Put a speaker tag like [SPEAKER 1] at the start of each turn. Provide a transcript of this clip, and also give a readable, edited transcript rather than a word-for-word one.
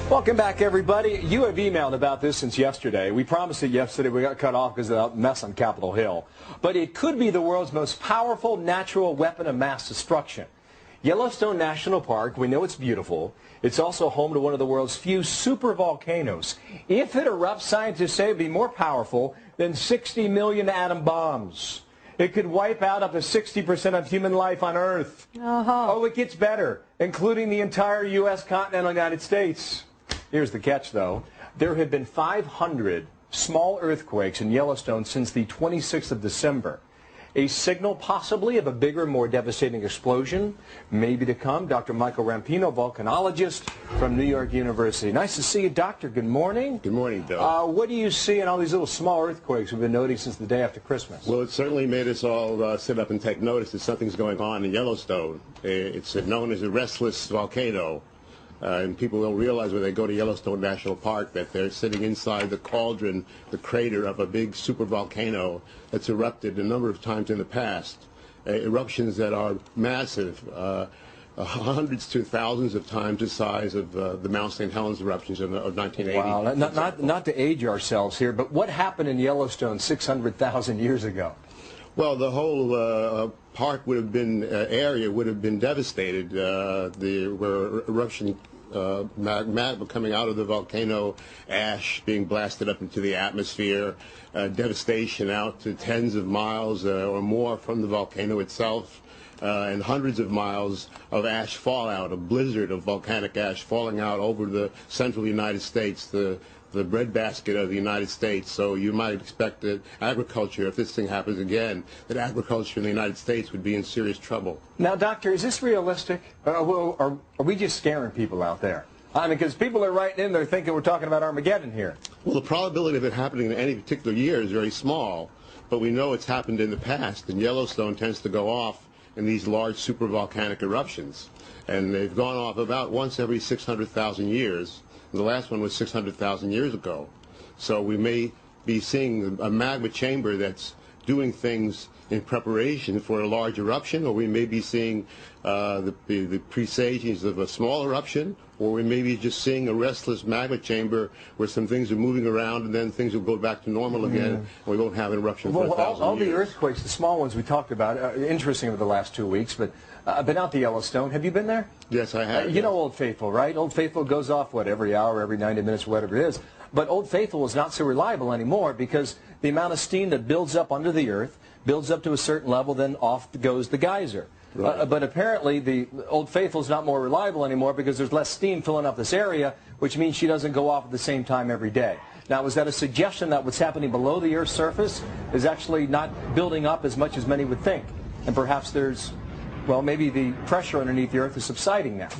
[SPEAKER 1] Welcome back, everybody. You have emailed about this since yesterday. We promised it yesterday. We got cut off because of that mess on Capitol Hill. But it could be the world's most powerful natural weapon of mass destruction. Yellowstone National Park, we know it's beautiful. It's also home to one of the world's few supervolcanoes. If it erupts, scientists say it would be more powerful than 60 million atom bombs. It could wipe out up to 60% of human life on Earth. Oh, it gets better, including the entire U.S. continental United States. Here's the catch, though. There have been 500 small earthquakes in Yellowstone since the 26th of December. A signal possibly of a bigger, more devastating explosion maybe to come. Dr. Michael Rampino, volcanologist from New York University. Nice to see you, Doctor. Good morning.
[SPEAKER 2] Good morning, Bill.
[SPEAKER 1] What do you see in all these little small earthquakes we've been noting since the day after Christmas?
[SPEAKER 2] Well, it certainly made us all sit up and take notice that something's going on in Yellowstone. It's known as a restless volcano. And people don't realize when they go to Yellowstone National Park that they're sitting inside the cauldron, the crater of a big supervolcano that's erupted a number of times in the past. Eruptions that are massive, hundreds to thousands of times the size of the Mount St. Helens eruptions of 1980.
[SPEAKER 1] Wow, not to age ourselves here, but what happened in Yellowstone 600,000 years ago?
[SPEAKER 2] Well, the whole park would have been, area would have been devastated. There were eruption magma coming out of the volcano, ash being blasted up into the atmosphere, devastation out to tens of miles or more from the volcano itself, and hundreds of miles of ash fallout, a blizzard of volcanic ash falling out over the central United States, the breadbasket of the United States. So you might expect that agriculture, if this thing happens again, that agriculture in the United States would be in serious trouble.
[SPEAKER 1] Now, Doctor, is this realistic? Are we just scaring people out there? I mean, because people are writing in there thinking we're talking about Armageddon here.
[SPEAKER 2] Well, the probability of it happening in any particular year is very small, but we know it's happened in the past, and Yellowstone tends to go off in these large supervolcanic eruptions. And they've gone off about once every 600,000 years. The last one was 600,000 years ago. So we may be seeing a magma chamber that's doing things in preparation for a large eruption, or we may be seeing the presagings of a small eruption, or we may be just seeing a restless magma chamber where some things are moving around and then things will go back to normal again, and we won't have an eruption for 1,000 years.
[SPEAKER 1] All the earthquakes, the small ones we talked about, interesting over the last 2 weeks, but been out to Yellowstone. Have you been there?
[SPEAKER 2] Yes, I have.
[SPEAKER 1] You know Old Faithful, right? Old Faithful goes off, what, every hour, every 90 minutes, whatever it is. But Old Faithful is not so reliable anymore because the amount of steam that builds up under the earth builds up to a certain level, then off goes the geyser. Right. But apparently the Old Faithful is not more reliable anymore because there's less steam filling up this area, which means she doesn't go off at the same time every day. Now, is that a suggestion that what's happening below the Earth's surface is actually not building up as much as many would think? And perhaps there's, well, maybe the pressure underneath the Earth is subsiding now.